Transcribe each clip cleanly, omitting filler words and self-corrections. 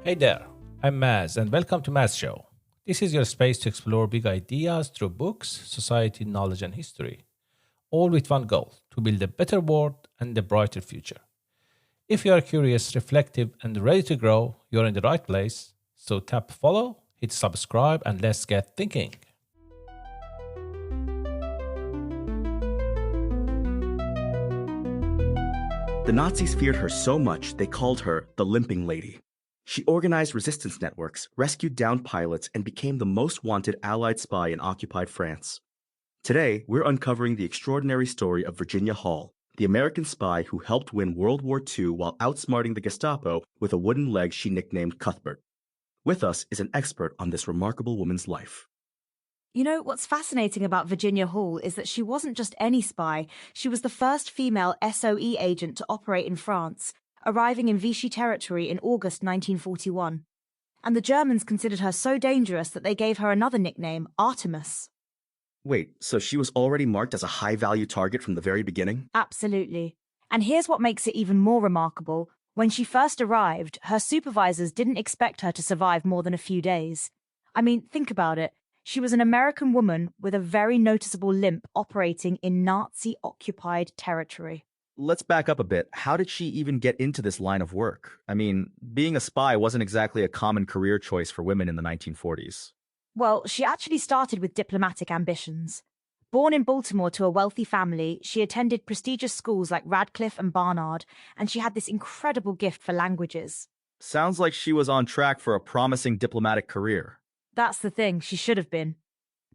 Hey there, I'm Maz, and welcome to Maz Show. This is your space to explore big ideas through books, society, knowledge, and history, all with one goal to build a better world and a brighter future. If you are curious, reflective, and ready to grow, you're in the right place. So tap follow, hit subscribe, and let's get thinking. The Nazis feared her so much they called her the Limping Lady. She organized resistance networks, rescued downed pilots, and became the most wanted Allied spy in occupied France. Today, we're uncovering the extraordinary story of Virginia Hall, the American spy who helped win World War II while outsmarting the Gestapo with a wooden leg she nicknamed Cuthbert. With us is an expert on this remarkable woman's life. You know, what's fascinating about Virginia Hall is that she wasn't just any spy. She was the first female SOE agent to operate in France, arriving in Vichy territory in August 1941. And the Germans considered her so dangerous that they gave her another nickname, Artemis. Wait, so she was already marked as a high-value target from the very beginning? Absolutely. And here's what makes it even more remarkable. When she first arrived, her supervisors didn't expect her to survive more than a few days. I mean, think about it. She was an American woman with a very noticeable limp operating in Nazi-occupied territory. Let's back up a bit. How did she even get into this line of work? I mean, being a spy wasn't exactly a common career choice for women in the 1940s. Well, she actually started with diplomatic ambitions. Born in Baltimore to a wealthy family, she attended prestigious schools like Radcliffe and Barnard, and she had this incredible gift for languages. Sounds like she was on track for a promising diplomatic career. That's the thing, she should have been.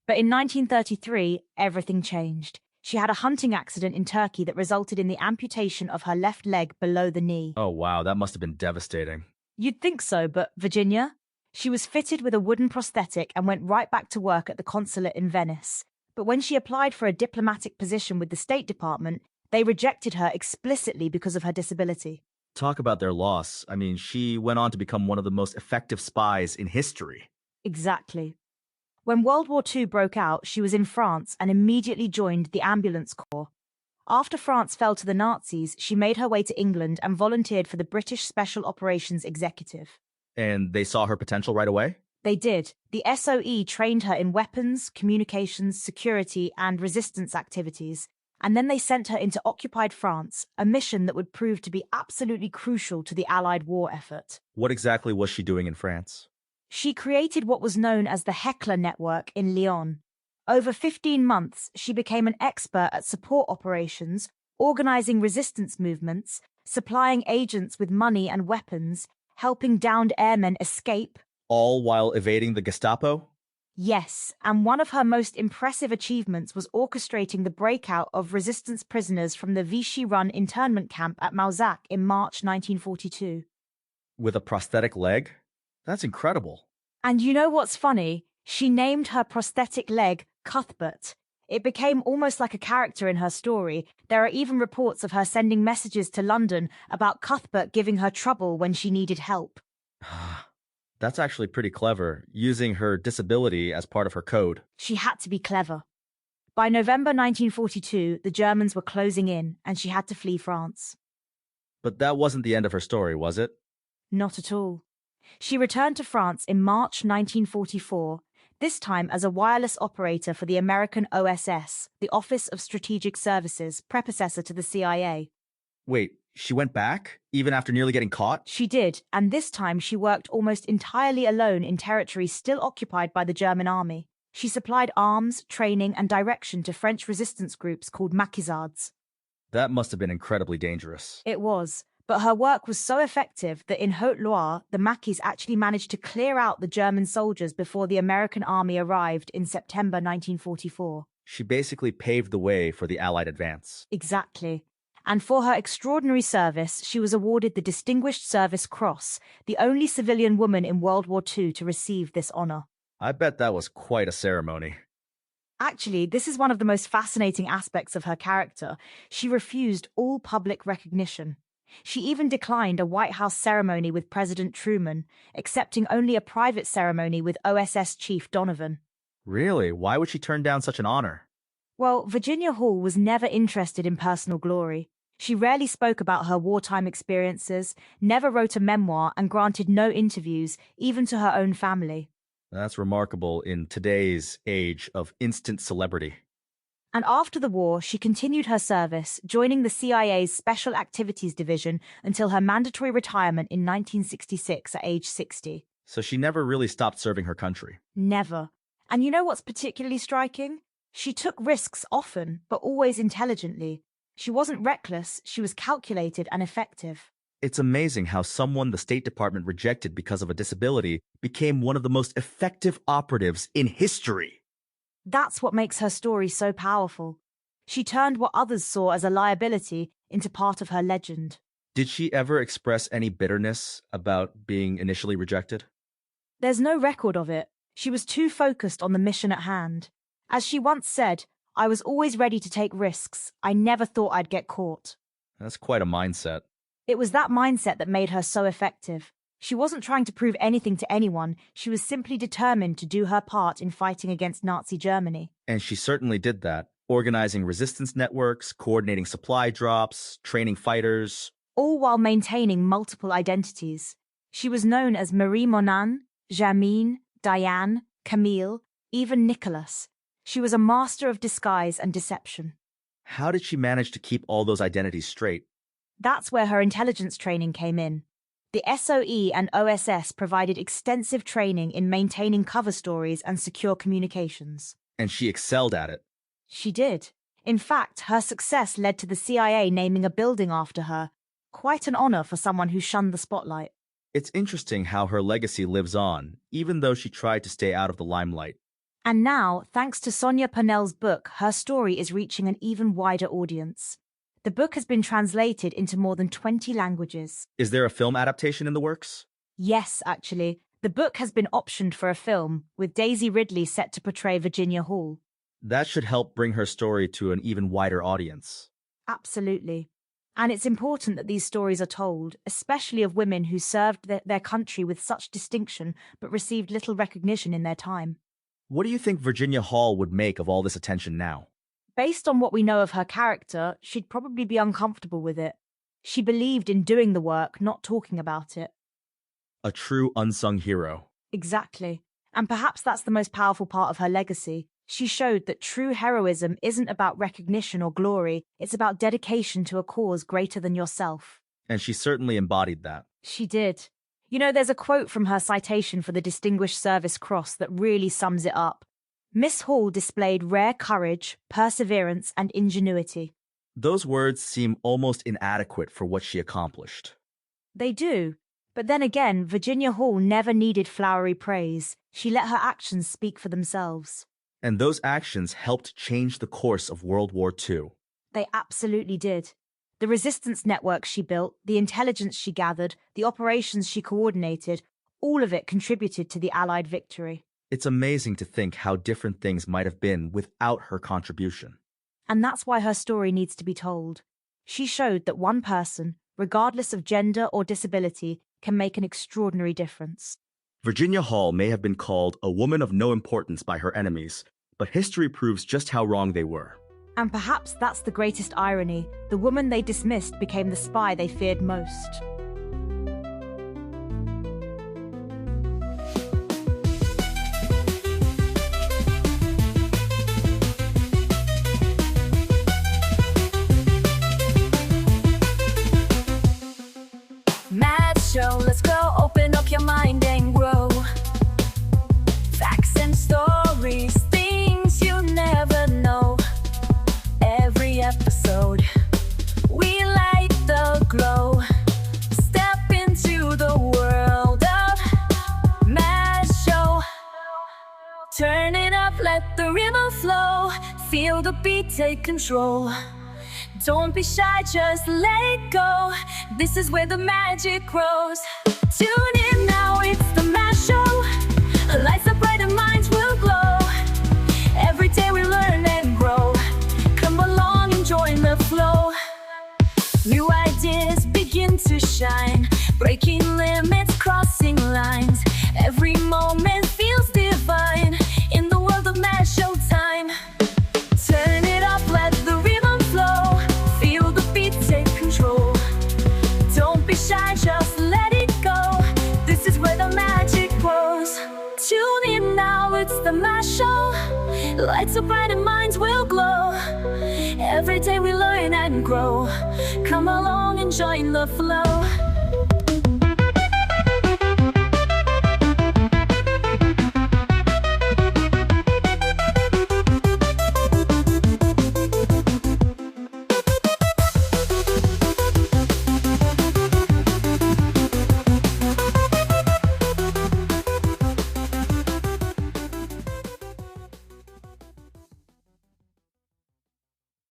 But in 1933, everything changed. She had a hunting accident in Turkey that resulted in the amputation of her left leg below the knee. Oh wow, that must have been devastating. You'd think so, but Virginia? She was fitted with a wooden prosthetic and went right back to work at the consulate in Venice. But when she applied for a diplomatic position with the State Department, they rejected her explicitly because of her disability. Talk about their loss. I mean, she went on to become one of the most effective spies in history. Exactly. When World War II broke out, she was in France and immediately joined the Ambulance Corps. After France fell to the Nazis, she made her way to England and volunteered for the British Special Operations Executive. And they saw her potential right away? They did. The SOE trained her in weapons, communications, security, and resistance activities, and then they sent her into occupied France, a mission that would prove to be absolutely crucial to the Allied war effort. What exactly was she doing in France? She created what was known as the Heckler Network in Lyon. Over 15 months, she became an expert at support operations, organizing resistance movements, supplying agents with money and weapons, helping downed airmen escape. All while evading the Gestapo? Yes, and one of her most impressive achievements was orchestrating the breakout of resistance prisoners from the Vichy-run internment camp at Mauzac in March 1942. With a prosthetic leg? That's incredible. And you know what's funny? She named her prosthetic leg Cuthbert. It became almost like a character in her story. There are even reports of her sending messages to London about Cuthbert giving her trouble when she needed help. That's actually pretty clever, using her disability as part of her code. She had to be clever. By November 1942, the Germans were closing in, and she had to flee France. But that wasn't the end of her story, was it? Not at all. She returned to France in March 1944, this time as a wireless operator for the American OSS, the Office of Strategic Services, predecessor to the CIA. Wait, she went back? Even after nearly getting caught? She did, and this time she worked almost entirely alone in territory still occupied by the German army. She supplied arms, training, and direction to French resistance groups called Maquisards. That must have been incredibly dangerous. It was. But her work was so effective that in Haute-Loire, the Maquis actually managed to clear out the German soldiers before the American army arrived in September 1944. She basically paved the way for the Allied advance. Exactly. And for her extraordinary service, she was awarded the Distinguished Service Cross, the only civilian woman in World War II to receive this honor. I bet that was quite a ceremony. Actually, this is one of the most fascinating aspects of her character. She refused all public recognition. She even declined a White House ceremony with President Truman, accepting only a private ceremony with OSS Chief Donovan. Really? Why would she turn down such an honor? Well, Virginia Hall was never interested in personal glory. She rarely spoke about her wartime experiences, never wrote a memoir, and granted no interviews, even to her own family. That's remarkable in today's age of instant celebrity. And after the war, she continued her service, joining the CIA's Special Activities Division until her mandatory retirement in 1966 at age 60. So she never really stopped serving her country. Never. And you know what's particularly striking? She took risks often, but always intelligently. She wasn't reckless, she was calculated and effective. It's amazing how someone the State Department rejected because of a disability became one of the most effective operatives in history. That's what makes her story so powerful. She turned what others saw as a liability into part of her legend. Did she ever express any bitterness about being initially rejected? There's no record of it. She was too focused on the mission at hand. As she once said, "I was always ready to take risks. I never thought I'd get caught." That's quite a mindset. It was that mindset that made her so effective. She wasn't trying to prove anything to anyone. She was simply determined to do her part in fighting against Nazi Germany. And she certainly did that, organizing resistance networks, coordinating supply drops, training fighters. All while maintaining multiple identities. She was known as Marie Monin, Germaine, Diane, Camille, even Nicholas. She was a master of disguise and deception. How did she manage to keep all those identities straight? That's where her intelligence training came in. The SOE and OSS provided extensive training in maintaining cover stories and secure communications. And she excelled at it. She did. In fact, her success led to the CIA naming a building after her. Quite an honor for someone who shunned the spotlight. It's interesting how her legacy lives on, even though she tried to stay out of the limelight. And now, thanks to Sonia Purnell's book, her story is reaching an even wider audience. The book has been translated into more than 20 languages. Is there a film adaptation in the works? Yes, actually. The book has been optioned for a film, with Daisy Ridley set to portray Virginia Hall. That should help bring her story to an even wider audience. Absolutely. And it's important that these stories are told, especially of women who served their country with such distinction but received little recognition in their time. What do you think Virginia Hall would make of all this attention now? Based on what we know of her character, she'd probably be uncomfortable with it. She believed in doing the work, not talking about it. A true unsung hero. Exactly. And perhaps that's the most powerful part of her legacy. She showed that true heroism isn't about recognition or glory, it's about dedication to a cause greater than yourself. And she certainly embodied that. She did. You know, there's a quote from her citation for the Distinguished Service Cross that really sums it up. Miss Hall displayed rare courage, perseverance, and ingenuity. Those words seem almost inadequate for what she accomplished. They do. But then again, Virginia Hall never needed flowery praise. She let her actions speak for themselves. And those actions helped change the course of World War II. They absolutely did. The resistance network she built, the intelligence she gathered, the operations she coordinated, all of it contributed to the Allied victory. It's amazing to think how different things might have been without her contribution. And that's why her story needs to be told. She showed that one person, regardless of gender or disability, can make an extraordinary difference. Virginia Hall may have been called a woman of no importance by her enemies, but history proves just how wrong they were. And perhaps that's the greatest irony. The woman they dismissed became the spy they feared most. Mad show, let's go, open up your mind and grow. Facts and stories, things you never know. Every episode, we light the glow. Step into the world of Mad Show. Turn it up, let the rhythm flow. Feel the beat, take control. Don't be shy, just let it go. This is where the magic grows. Tune in now, it's the Mad Show. Lights up bright and minds will glow. Every day we learn and grow. Come along and join the flow. New ideas begin to shine. Breaking limits, crossing lines. Every moment feels divine. In the world of Mad Show time. Turn it up, let the rhythm flow. Feel the beat, take Lights so bright and minds will glow. Every day we learn and grow. Come along and join the flow.